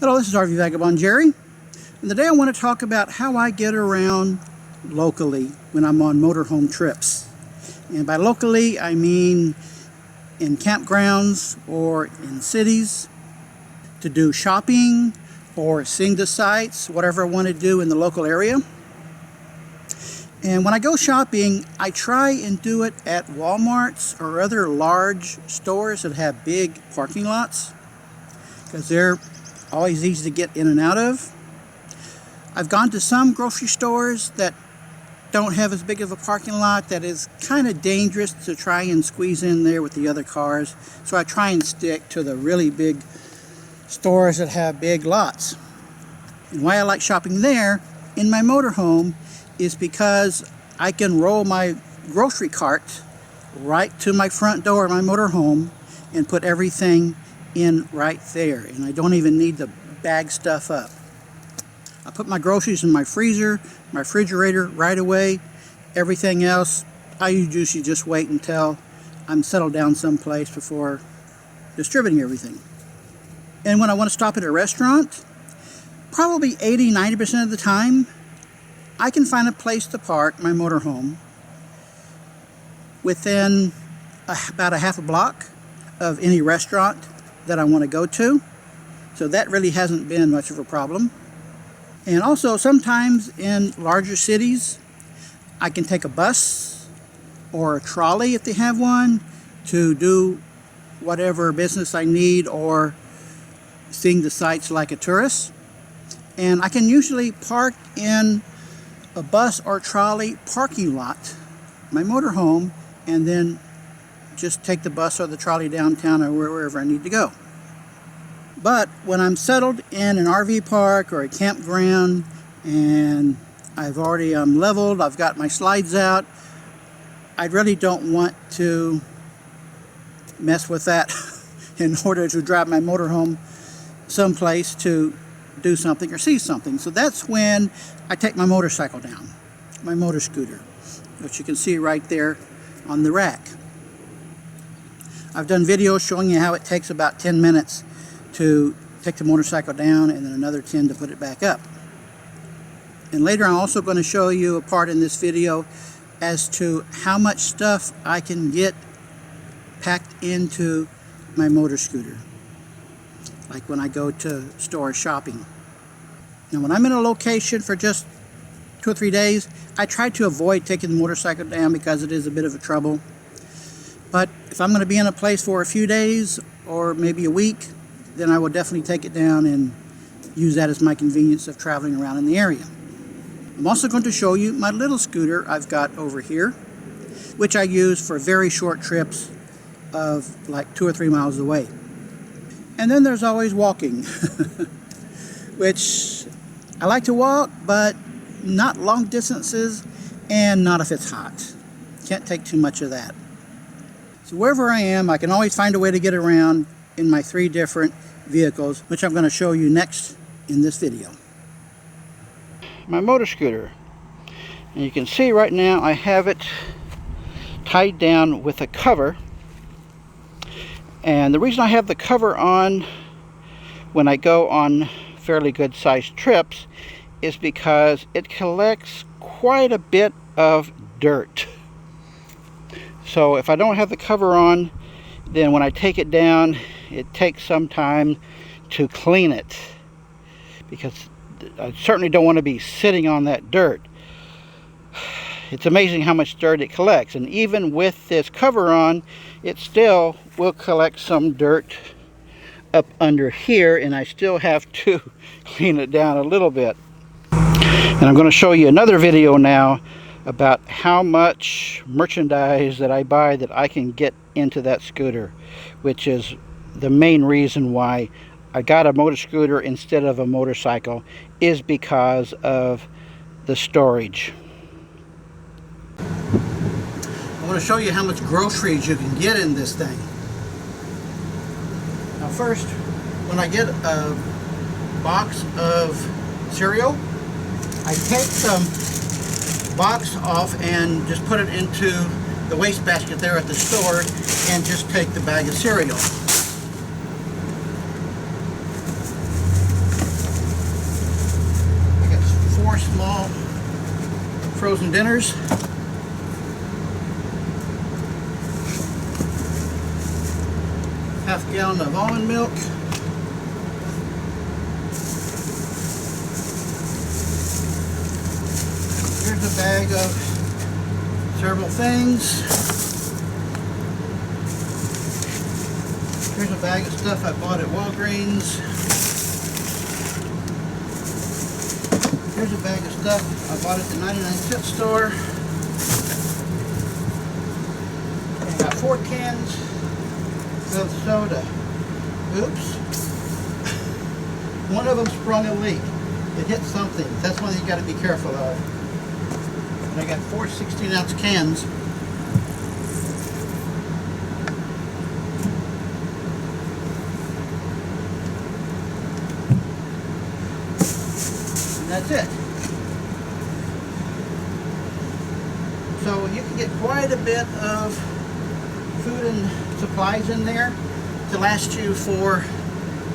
Hello, this is RV Vagabond Jerry, and today I want to talk about how I get around locally when I'm on motorhome trips. And by locally, I mean in campgrounds or in cities, to do shopping or seeing the sights, whatever I want to do in the local area. And when I go shopping, I try and do it at Walmarts or other large stores that have big parking lots, because they're always easy to get in and out of. I've gone to some grocery stores that don't have as big of a parking lot, that is kind of dangerous to try and squeeze in there with the other cars. So I try and stick to the really big stores that have big lots. And why I like shopping there in my motorhome is because I can roll my grocery cart right to my front door of my motorhome and put everything in right there, and I don't even need to bag stuff up. I put my groceries in my freezer, my refrigerator right away. Everything else, I usually just wait until I'm settled down someplace before distributing everything. And when I want to stop at a restaurant, probably 80-90% of the time, I can find a place to park my motorhome within about a half a block of any restaurant that I want to go to. So that really hasn't been much of a problem. And also sometimes in larger cities, I can take a bus or a trolley if they have one to do whatever business I need or seeing the sights like a tourist. And I can usually park in a bus or trolley parking lot, my motorhome, and then just take the bus or the trolley downtown or wherever I need to go. But when I'm settled in an RV park or a campground and I've already leveled, I've got my slides out, I really don't want to mess with that in order to drive my motorhome someplace to do something or see something. So that's when I take my motorcycle down, my motor scooter, which you can see right there on the rack. I've done videos showing you how it takes about 10 minutes to take the motorcycle down and then another 10 to put it back up. And later I'm also going to show you a part in this video as to how much stuff I can get packed into my motor scooter, like when I go to store shopping. Now when I'm in a location for just 2 or 3 days, I try to avoid taking the motorcycle down because it is a bit of a trouble. But if I'm going to be in a place for a few days or maybe a week, then I will definitely take it down and use that as my convenience of traveling around in the area. I'm also going to show you my little scooter I've got over here, which I use for very short trips of like 2 or 3 miles away. And then there's always walking, which I like to walk, but not long distances and not if it's hot. Can't take too much of that. So wherever I am, I can always find a way to get around in my 3 different vehicles, which I'm going to show you next in this video. My motor scooter. And you can see right now I have it tied down with a cover. And the reason I have the cover on when I go on fairly good sized trips is because it collects quite a bit of dirt. So if I don't have the cover on, then when I take it down, it takes some time to clean it, because I certainly don't want to be sitting on that dirt. It's amazing how much dirt it collects, and even with this cover on, it still will collect some dirt up under here, and I still have to clean it down a little bit. And I'm going to show you another video now about how much merchandise that I buy that I can get into that scooter, which is the main reason why I got a motor scooter instead of a motorcycle, is because of the storage. I want to show you how much groceries you can get in this thing. Now first, when I get a box of cereal, I take the box off and just put it into the wastebasket there at the store and just take the bag of cereal. frozen dinners. Half a gallon of almond milk. Here's a bag of several things. Here's a bag of stuff I bought at Walgreens. Here's a bag of stuff I bought at the 99-cent store. I got 4 cans of soda. Oops. One of them sprung a leak. It hit something. That's one you got to be careful of. And I got 4 16-ounce cans. And that's it. So you can get quite a bit of food and supplies in there to last you for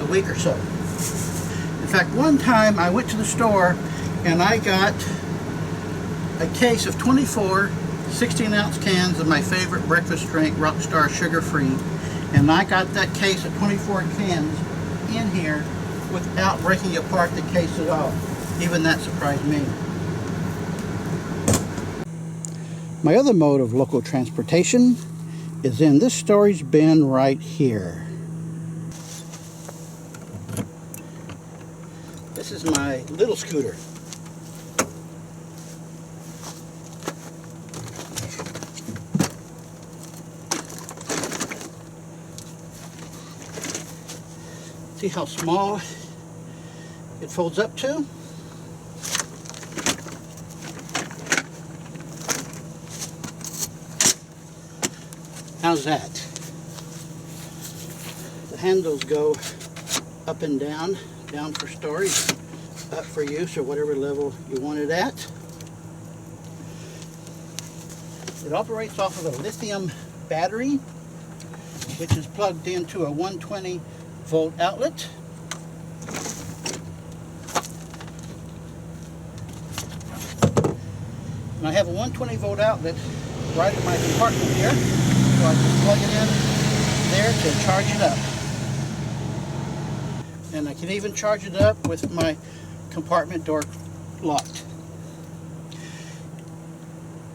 a week or so. In fact, one time I went to the store and I got a case of 24 16-ounce cans of my favorite breakfast drink, Rockstar Sugar-Free, and I got that case of 24 cans in here without breaking apart the case at all. Even that surprised me. My other mode of local transportation is in this storage bin right here. This is my little scooter. See how small it folds up to? How's that? The handles go up and down for storage, up for use or whatever level you want it at. It operates off of a lithium battery, which is plugged into a 120 volt outlet. And I have a 120 volt outlet right in my compartment here, so I just plug it in there to charge it up. And I can even charge it up with my compartment door locked.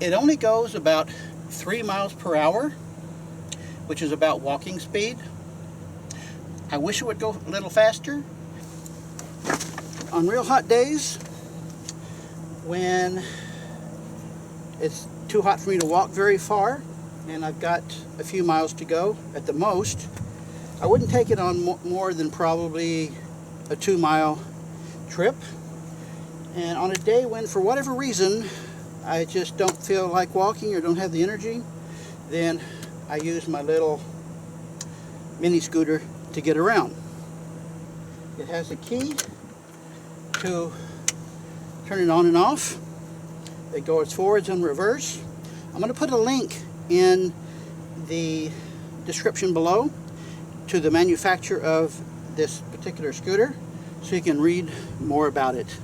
It only goes about 3 miles per hour, which is about walking speed. I wish it would go a little faster. On real hot days, when it's too hot for me to walk very far, and I've got a few miles to go at the most, I wouldn't take it on more than probably a 2-mile trip. And on a day when, for whatever reason, I just don't feel like walking or don't have the energy, then I use my little mini scooter to get around. It has a key to turn it on and off. It goes forwards and reverse. I'm going to put a link in the description below to the manufacturer of this particular scooter so you can read more about it.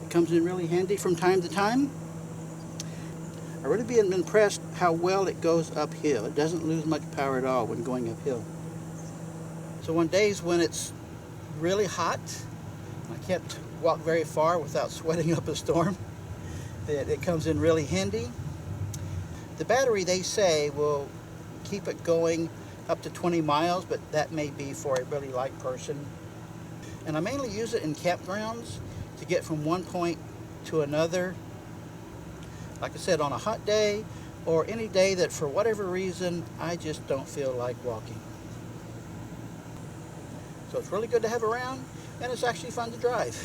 It comes in really handy from time to time. I've really been impressed how well it goes uphill. It doesn't lose much power at all when going uphill. So on days when it's really hot, I can't walk very far without sweating up a storm, it comes in really handy. The battery, they say, will keep it going up to 20 miles, but that may be for a really light person. And I mainly use it in campgrounds to get from one point to another. Like I said, on a hot day or any day that for whatever reason I just don't feel like walking. So it's really good to have around, and it's actually fun to drive.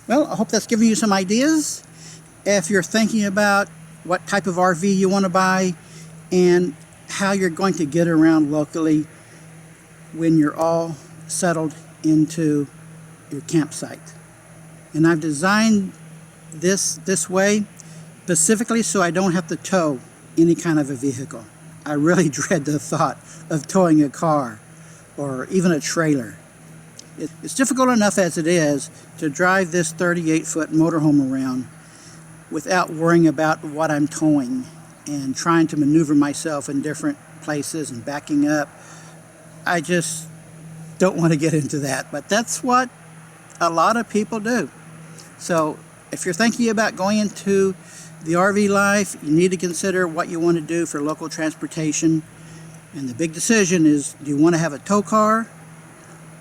Well, I hope that's giving you some ideas. If you're thinking about what type of RV you want to buy and how you're going to get around locally when you're all settled into your campsite. And I've designed this way specifically so I don't have to tow any kind of a vehicle. I really dread the thought of towing a car or even a trailer. It's difficult enough as it is to drive this 38-foot motorhome around without worrying about what I'm towing and trying to maneuver myself in different places and backing up. I just don't want to get into that, but that's what a lot of people do. So if you're thinking about going into the RV life, you need to consider what you want to do for local transportation. And the big decision is, do you want to have a tow car,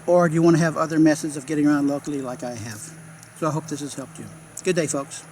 or do you want to have other methods of getting around locally like I have? So I hope this has helped you. Good day, folks.